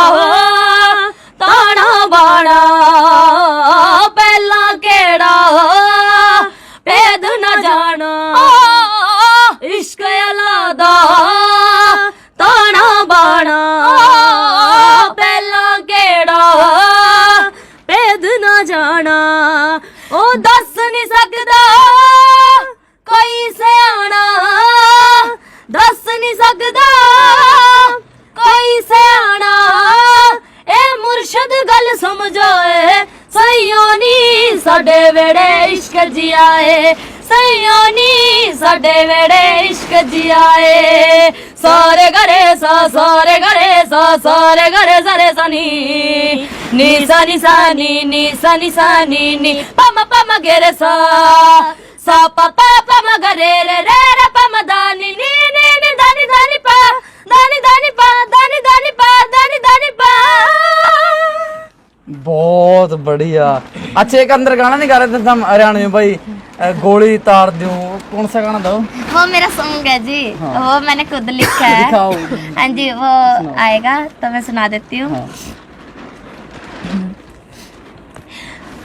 ताना बाना पहला केड़ा भेद न जाना, इश्क अल्लाह दा ताना बाना पहला केड़ा भेद न जाना, ओ दस नहीं सकदा कोई सियाना, दस नहीं सकदा कोई सियाना, ए मुर्शद गल समझाए, सैयोनी साडे वेड़े इश्क जियाए, सैयोनी साडे वेड़े इश्क जियाए, सारे घरे सा सारे घरे सा सारे घरे सारे सनी नी सा नी सा नी सा नी सा नी पम पम गेरे सा पा पा पम गरे रे रे रे पम दानी नी नी नी दानी दानी पा दानी दानी पा दानी दानी पा दानी दानी पा। बहुत बढ़िया। अच्छा, एक अंदर गाना नहीं गा रहे थे हम हरियाणा में भाई, गोली तार दूं, कौन सा गाना था वो मेरा सॉन्ग है जी। वो मैंने खुद लिखा है। दिखाओ। हाँ जी, वो आएगा तो मैं सुना देती हूँ। हाँ।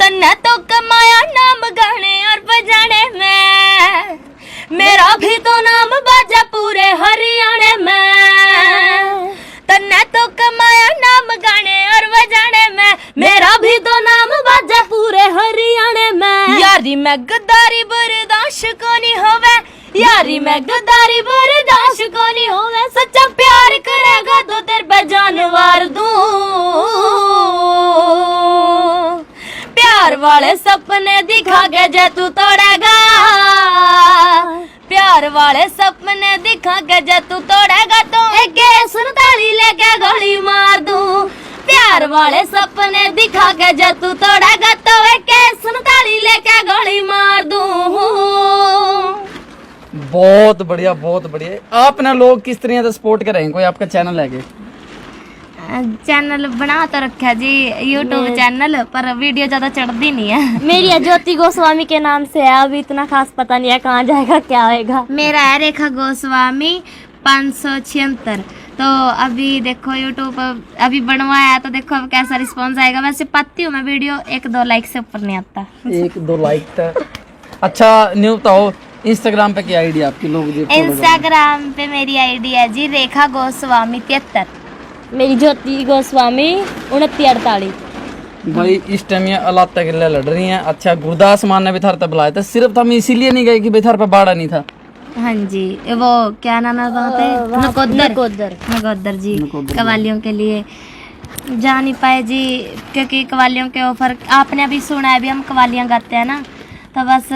तन्ने तो कमाया नाम गाने और बजाने में, मेरा भी तो नाम बाजा पूरे हरियाणे में, तन्ने तो कमाया नाम गाने और बजाने में, मेरा भी तो नाम बाजा पूरे हरियाणे में, यारी मैं गद्दारी बर्दाश्त को नहीं होवे, यारी मैं गद्दारी बर्दाश्त को नहीं होवे, सच्चा प्यार करेगा तो तेरे पे जानवर दूं, प्यार वाले सपने दिखा के जे तू तोड़ेगा, प्यार वाले सपने दिखा के जे तू तोड़ेगा तो एक सुनताली लेके गोली मार दूं, प्यार वाले सपने दिखा के जे तू तोड़ेगा तो एक सुनताली लेके गोली मार दूं। बहुत बढ़िया, बहुत बढ़िया। आपने लोग किस तरह से सपोर्ट कर रहे हैं? कोई आपका चैनल है क्या? चैनल बना तो रखा जी, यूट्यूब चैनल, पर वीडियो ज्यादा चढ़ती नहीं है। मेरी ज्योति गोस्वामी के नाम से है, अभी इतना खास पता नहीं है कहाँ जाएगा क्या होएगा। मेरा है रेखा गोस्वामी 576। तो अभी देखो यूट्यूब अभी बनवाया है, तो देखो अब कैसा रिस्पॉन्स आएगा। वैसे पाती हूँ मैं वीडियो, 1-2 लाइक से ऊपर नहीं आता। 1-2 लाइक तक। अच्छा, न्यू बताओ, इंस्टाग्राम पे क्या आईडी आपकी? लोग जी इंस्टाग्राम पे मेरी आईडी है जी रेखा गोस्वामी 73। मेरी ज्योति गोस्वामी 2948। भाई इस टाइम ये अलात तक लड़ रही हैं। अच्छा, गुरदास मान ने भी थार तक बुलाया था, सिर्फ हम इसीलिए नहीं गए कि भाई थार पे बाड़ा नहीं था। हाँ जी, वो क्या नाम है वहाँ पे? नकोदर जी, कवालियों के लिए जा नहीं पाए जी, क्योंकि कवालियों के ऑफर आपने अभी सुना है, अभी हम कवालियाँ गाते हैं ना, तो बस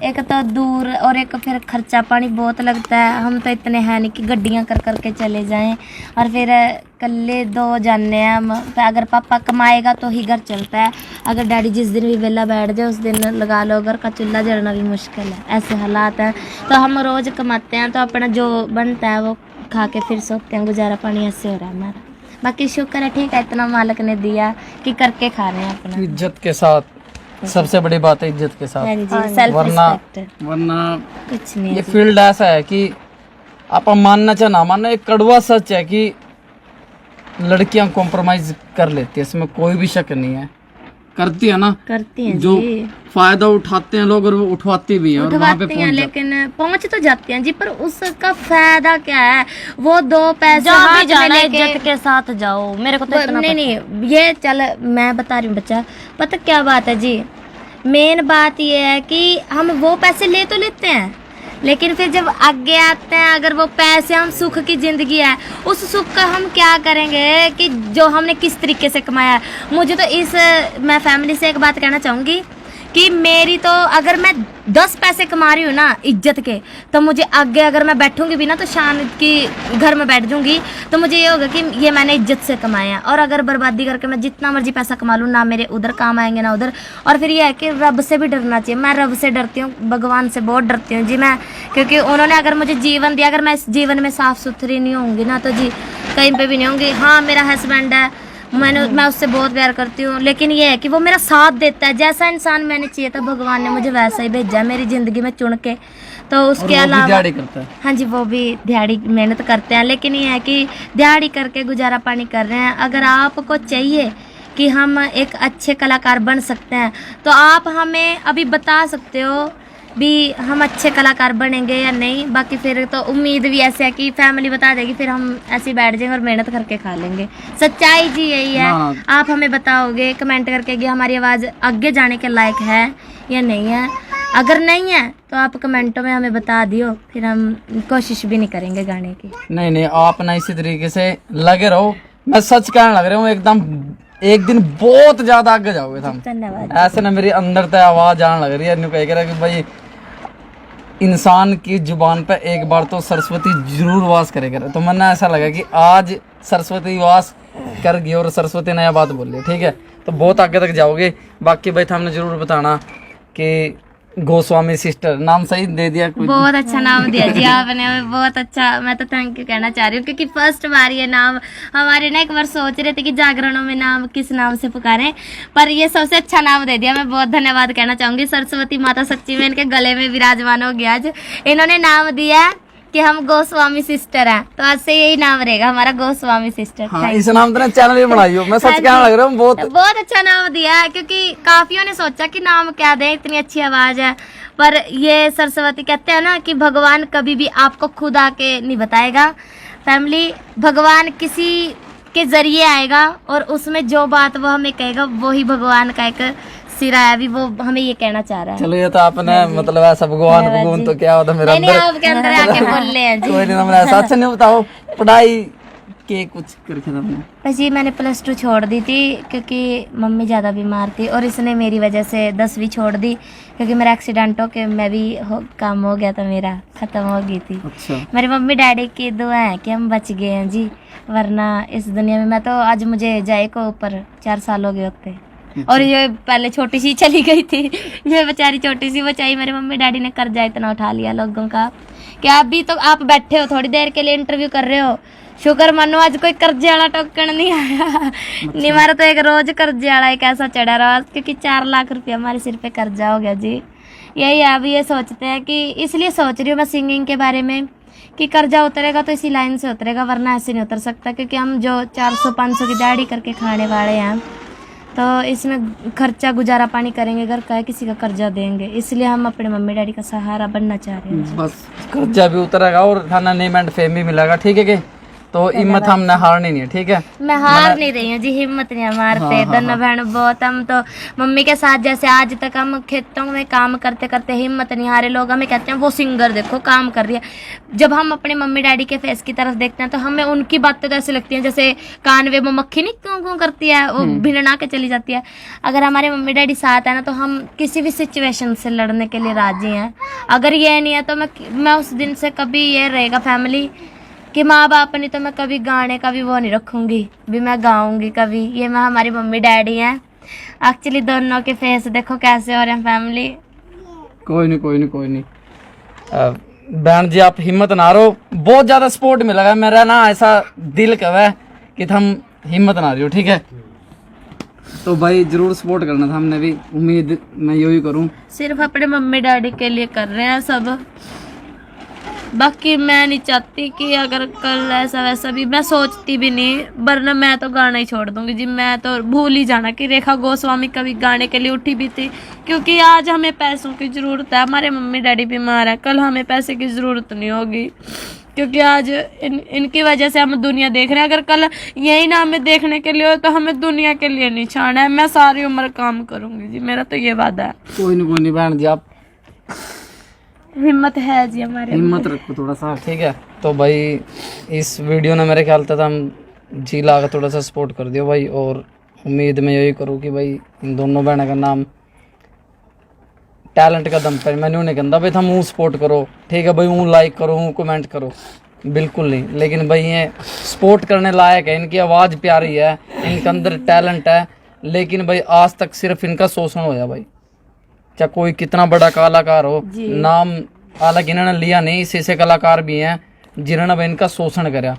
एक तो दूर और एक फिर खर्चा पानी बहुत लगता है। हम तो इतने हैं नहीं कि गड्डियाँ कर करके चले जाएं, और फिर कल्ले 2 जाने हैं हम। अगर पापा कमाएगा तो ही घर चलता है, अगर डैडी जिस दिन भी वेला बैठ जाए उस दिन लगा लो घर का चूल्हा जलना भी मुश्किल है, ऐसे हालात हैं। तो हम रोज़ कमाते हैं, तो अपना जो बनता है वो खा के फिर सोते हैं, गुजारा पानी ऐसे हो रहा है हमारा। बाकी शुक्र है, ठीक है, इतना मालिक ने दिया कि करके खा रहे हैं अपना इज्जत के साथ। सबसे बड़ी बात है इज्जत के साथ, हाँ जी, सेल्फ रिस्पेक्ट, वरना कुछ नहीं ये फील्ड ऐसा है कि आप मानना चाहे ना मानना, एक कड़वा सच है कि लड़कियां कॉम्प्रोमाइज कर लेती है, इसमें कोई भी शक नहीं है। करती है ना, करती हैं जो जी, फायदा उठाते हैं लोग, और वो उठवाती भी हैं और वहाँ पे उठवाती हैं, लेकिन पहुंच तो जाती हैं जी, पर उसका फायदा क्या है? वो 2 पैसे जहाँ भी हाथ में जाना लेके, इज्जत के साथ जाओ। मेरे को तो इतना नहीं नहीं, ये चल मैं बता रही हूँ बच्चा, पता क्या बात है जी, मेन बात ये है कि हम वो पैसे ले तो लेते हैं, लेकिन फिर जब आगे आते हैं, अगर वो पैसे, हम सुख की जिंदगी है, उस सुख का हम क्या करेंगे कि जो हमने किस तरीके से कमाया है। मुझे तो मैं फैमिली से एक बात कहना चाहूँगी कि मेरी तो, अगर मैं 10 पैसे कमा रही हूँ ना इज्जत के, तो मुझे आगे अगर मैं बैठूंगी भी ना तो शान की घर में बैठ जाऊंगी, तो मुझे ये होगा कि ये मैंने इज्जत से कमाया। और अगर बर्बादी करके मैं जितना मर्जी पैसा कमा लूँ, ना मेरे उधर काम आएंगे ना उधर। और फिर ये है कि रब से भी डरना चाहिए। मैं रब से डरती हूँ, भगवान से बहुत डरती हूँ जी मैं, क्योंकि उन्होंने अगर मुझे जीवन दिया, अगर मैं इस जीवन में साफ सुथरी नहीं होंगी ना तो जी कहीं पर भी नहीं होंगी। हाँ, मेरा हस्बैंड है, मैं उससे बहुत प्यार करती हूँ, लेकिन ये है कि वो मेरा साथ देता है। जैसा इंसान मैंने चाहिए था, भगवान ने मुझे वैसा ही भेजा है मेरी ज़िंदगी में चुन के। तो उसके अलावा दिहाड़ी करता है। हाँ जी, वो भी दिहाड़ी मेहनत करते हैं, लेकिन ये है कि दिहाड़ी करके गुजारा पानी कर रहे हैं। अगर आपको चाहिए कि हम एक अच्छे कलाकार बन सकते हैं, तो आप हमें अभी बता सकते हो भी हम अच्छे कलाकार बनेंगे या नहीं। बाकी फिर तो उम्मीद भी ऐसे है कि फैमिली बता देगी, फिर हम ऐसे ही बैठ जाएंगे और मेहनत करके खा लेंगे। सच्चाई जी यही है। आप हमें बताओगे कमेंट करके कि हमारी आवाज़ आगे जाने के लायक है या नहीं है। अगर नहीं है तो आप कमेंटों में हमें बता दियो, फिर हम कोशिश भी नहीं करेंगे गाने की। नहीं, आप ना इसी तरीके से लगे रहो। मैं सच कहने लग रहा हूँ, एकदम एक दिन बहुत ज्यादा आगे जाओगे तुम। धन्यवाद। ऐसे ना मेरी अंदर तक आवाज आने लग रही है, कह रहा कि भाई इंसान की जुबान पे एक बार तो सरस्वती जरूर वास करेगा। तो मैंने ऐसा लगा कि आज सरस्वती वास कर गई और सरस्वती नया बात बोल रही है, ठीक है। तो बहुत आगे तक जाओगे। बाकी भाई हमने जरूर बताना कि गोस्वामी सिस्टर नाम सही दे दिया कुछ? बहुत अच्छा नाम दिया जी आपने, बहुत अच्छा। मैं तो थैंक यू कहना चाह रही हूँ, क्योंकि फर्स्ट बार ये नाम हमारे ना, एक बार सोच रहे थे कि जागरणों में नाम किस नाम से पुकारें, पर ये सबसे अच्छा नाम दे दिया। मैं बहुत धन्यवाद कहना चाहूंगी। सरस्वती माता सच्ची में इनके गले में विराजमान हो गया आज। इन्होंने नाम दिया कि हम गोस्वामी सिस्टर हैं, तो आज से यही नाम रहेगा हमारा, गोस्वामी सिस्टर। हाँ, इस नाम तो चैनल भी बनाई हो। मैं सच कहने लग रहा हूँ, बहुत अच्छा नाम दिया है, क्योंकि काफियों ने सोचा कि नाम क्या दें, इतनी अच्छी आवाज है। पर ये सरस्वती कहते हैं ना कि भगवान कभी भी आपको खुद आके नहीं बताएगा। फैमिली, भगवान किसी के जरिए आएगा और उसमें जो बात वो हमें कहेगा वही भगवान का एक सिरा है। अभी वो हमें ये कहना चाह रहा है। चलो, ये तो आपने मतलब ऐसा भगवान तो क्या होता मेरा नहीं, आपके अंदर आके बोल रहे हैं जी। कोई नहीं, ऐसा अच्छा नहीं बताओ। पढ़ाई के कुछ करके जी मैंने +2 छोड़ दी थी, क्योंकि मम्मी ज़्यादा बीमार थी और इसने मेरी वजह से 10वीं छोड़ दी, क्योंकि मेरा एक्सीडेंट हो के मैं भी काम हो गया था, मेरा ख़त्म हो गई थी। अच्छा। मेरी मम्मी डैडी की दुआ है कि हम बच गए हैं जी, वरना इस दुनिया में मैं तो आज, मुझे जाए को ऊपर 4 साल हो गए होते। और ये पहले छोटी सी चली गई थी, ये बेचारी छोटी सी बचाई। मेरे मम्मी डैडी ने कर्जा इतना उठा लिया लोगों का कि अभी तो आप बैठे हो थोड़ी देर के लिए इंटरव्यू कर रहे हो, शुक्र मानो आज कोई कर्जे वाला टोकन नहीं आया। नहीं, हमारा तो एक रोज कर्जे वाला एक ऐसा चढ़ा रहा, क्योंकि 4 लाख रुपया हमारे सिर पे कर्जा हो गया जी। यही है, अभी ये सोचते हैं कि, इसलिए सोच रही हूँ मैं सिंगिंग के बारे में कि कर्जा उतरेगा तो इसी लाइन से उतरेगा, वरना ऐसे नहीं उतर सकता। क्योंकि हम जो 400-500 की दिहाड़ी करके खाने वाले हैं, तो इसमें खर्चा गुजारा पानी करेंगे घर का, किसी का कर्जा देंगे। इसलिए हम अपने मम्मी डैडी का सहारा बनना चाह रहे हैं। बस कर्जा भी उतरेगा और थाना नेम एंड फेम भी मिलेगा, ठीक है। तो हिम्मत हमने हारनी नहीं है, ठीक है। मैं हार नहीं रही हूँ जी, हिम्मत नहीं मारते। दोनों बहन बहुत, हम तो मम्मी के साथ जैसे आज तक हम खेतों में काम करते करते हिम्मत नहीं हारे। लोग हमें कहते हैं वो सिंगर देखो काम कर रही है। जब हम अपने मम्मी डैडी के फेस की तरफ देखते हैं तो हमें उनकी बातें तो ऐसी लगती हैं जैसे कानवे में मक्खी नहीं क्यों क्यों करती है, वो भिड़ना के चली जाती है। अगर हमारे मम्मी डैडी साथ है ना, तो हम किसी भी सिचुएशन से लड़ने के लिए राजी हैं। अगर ये नहीं है तो मैं उस दिन से कभी ये रहेगा फैमिली कि माँ बाप नहीं तो मैं कभी गाने का भी वो नहीं रखूँगी, भी मैं गाऊँगी कभी। ये मैं हमारी मम्मी डैडी हैं। एक्चुअली दोनों के फेस देखो कैसे हो रहे हैं फैमिली। कोई नहीं बहन जी, आप हिम्मत ना हारो। बहुत ज़्यादा सपोर्ट मिलेगा मेरा ना, ऐसा दिल कह है कि हम हिम्मत ना रही हो, ठीक है। तो भाई जरूर सपोर्ट करना था, हमने भी उम्मीद मैं यही करूँ। सिर्फ अपने मम्मी डैडी के लिए कर रहे हैं सब, बाकी मैं नहीं चाहती कि अगर कल ऐसा वैसा भी, मैं सोचती भी नहीं, वरना मैं तो गाना ही छोड़ दूंगी जी। मैं तो भूल ही जाना कि रेखा गोस्वामी कभी गाने के लिए उठी भी थी, क्योंकि आज हमें पैसों की ज़रूरत है। हमारे मम्मी डैडी बीमार है, कल हमें पैसे की ज़रूरत नहीं होगी, क्योंकि आज इनकी वजह से हम दुनिया देख रहे हैं। अगर कल यही ना हमें देखने के लिए हो तो हमें दुनिया के लिए नहीं छाना है। मैं सारी उम्र काम करूँगी जी, मेरा तो ये वादा है। कोई नहीं बहन जी, आप हिम्मत है जी हमारे हिम्मत रखो थोड़ा सा, ठीक है। तो भाई इस वीडियो ने मेरे ख्याल तक हम जी ला के थोड़ा सा सपोर्ट कर दियो भाई, और उम्मीद मैं यही करूँ कि भाई इन दोनों बहनों का नाम टैलेंट का दम पर, मैंने उन्हें कहता भाई तुम हूँ सपोर्ट करो, ठीक है भाई, हूँ लाइक करो, हूँ कमेंट करो, बिल्कुल नहीं, लेकिन भाई ये सपोर्ट करने लायक है, इनकी आवाज़ प्यारी है, इनके अंदर टैलेंट है, लेकिन भाई आज तक सिर्फ इनका शोषण होया भाई, चाहे कोई कितना बड़ा कलाकार हो, नाम हालांकि इन्होंने लिया नहीं, इस ऐसे कलाकार भी हैं जिन्होंने भाई इनका शोषण करा,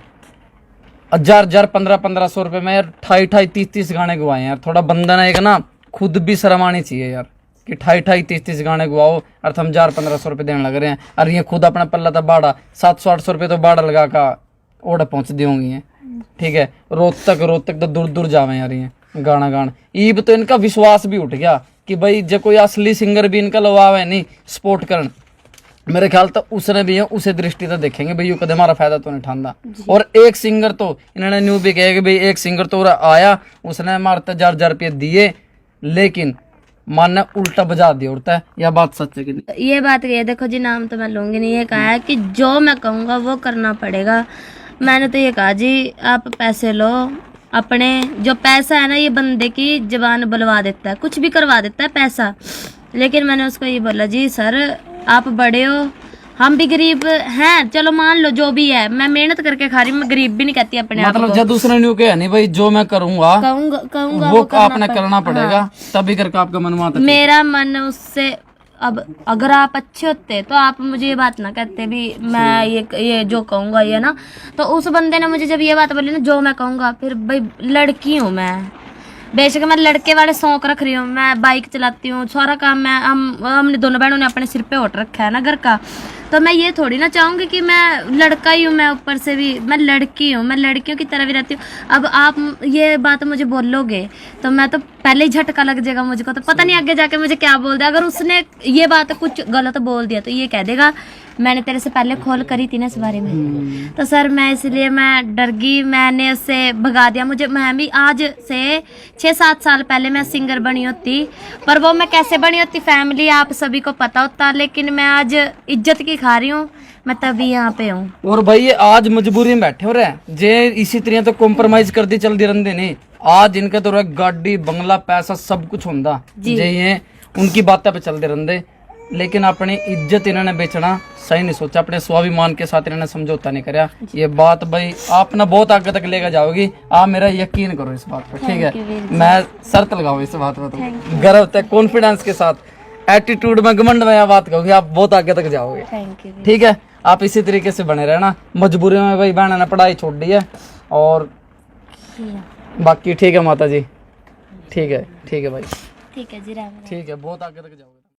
1000 1500 रुपये में यार 28 30 गाने गवाए यार, थोड़ा बंदा ना एक ना खुद भी शर्म आनी चाहिए यार कि 28 30 गाने गवाओ और हम 1000 1500 रुपये देने लग रहे हैं, और ये खुद अपना पल्ला था बाड़ा 700 800 रुपये तो बाड़ा लगा का ओढ़ पहुँच दी होंगी हैं, ठीक है। रोहतक तो दूर दूर जावे यार ये गाना गान, ईब तो इनका विश्वास भी उठ गया कि भाई जो कोई असली सिंगर भी इनका लवाव है नहीं सपोर्ट करन, मेरे ख्याल तो उसने भी है उसे दृष्टि तो देखेंगे भाई यू कदे हमारा फायदा तो नहीं ठांदा। और एक सिंगर तो इन्होंने न्यू भी कहे कि भाई एक सिंगर तो आया उसने हमारे 1000 रुपये दिए, लेकिन मन ने उल्टा बजा दिया उड़ता है, यह बात सच है कि नहीं? ये बात ये देखो जी, नाम तो मैं लूंगी नहीं, ये कहा है कि जो मैं कहूँगा वो करना पड़ेगा। मैंने तो ये कहा जी आप पैसे लो अपने, जो पैसा है ना ये बंदे की जबान बुलवा देता है, कुछ भी करवा देता है पैसा। लेकिन मैंने उसको ये बोला जी सर आप बड़े हो, हम भी गरीब हैं, चलो मान लो जो भी है, मैं मेहनत करके खा रही हूँ, मैं गरीब भी नहीं कहती अपने आप मतलब को। जब दूसरे न्यू कहे नहीं भाई जो मैं करूंगा कहूंगा वो आपने करना पड़ेगा, तभी करके आपका मन माता। मेरा मन उससे, अब अगर आप अच्छे होते तो आप मुझे ये बात ना कहते भी मैं ये जो कहूँगा ये ना, तो उस बंदे ने मुझे जब ये बात बोली ना जो मैं कहूँगा, फिर भाई लड़की हूँ मैं, बेशक मैं लड़के वाले शौक रख रही हूँ, मैं बाइक चलाती हूँ, सारा काम मैं हमने दोनों बहनों ने अपने सिर पे उठ रखा है ना घर का, तो मैं ये थोड़ी ना चाहूँगी कि मैं लड़का ही हूँ, मैं ऊपर से भी मैं लड़की हूँ, मैं लड़कियों की तरह भी रहती हूँ। अब आप ये बात मुझे बोलोगे तो मैं तो पहले ही झटका लग जाएगा मुझको, तो पता नहीं आगे जाके मुझे क्या बोल दिया। अगर उसने ये बात कुछ गलत बोल दिया तो ये कह देगा मैंने तेरे से पहले खोल करी थी ना इस बारे में, तो सर मैं इसलिए मैं डर गई, मैंने उससे भगा दिया। मुझे मैं भी आज से 6-7 साल पहले मैं सिंगर बनी होती, पर वो मैं कैसे बनी होती फैमिली आप सभी को पता होता, लेकिन मैं आज इज्जत की खा रही हूँ, मैं तभी यहाँ पे हूँ। और भाई ये आज मजबूरी में बैठे हो रहे जे इसी तरह तो कॉम्प्रोमाइज कर दी चल दी रंदे नहीं, आज इनका तो गाड़ी बंगला पैसा सब कुछ होंदा जे ये उनकी बातें पे चल दे रंदे, लेकिन अपनी इज्जत इन्होंने बेचना सही नहीं सोचा, अपने स्वाभिमान के साथ इन्होंने समझौता नहीं कराया। ये बात भाई आप ना बहुत आगे तक लेकर जाओगी, आप मेरा यकीन करो इस बात पर, ठीक है। मैं शर्त लगाऊं इस बात पर, तो गर्व तक कॉन्फिडेंस के साथ एटीट्यूड में घमंड में यह बात कहूँगी, आप बहुत आगे तक जाओगे, ठीक है। आप इसी तरीके से बने रहना, मजबूरी में भाई बहन ने पढ़ाई छोड़ दी है, और बाकी ठीक है माता जी, ठीक है भाई, ठीक है जी, ठीक है, बहुत आगे तक जाओगे।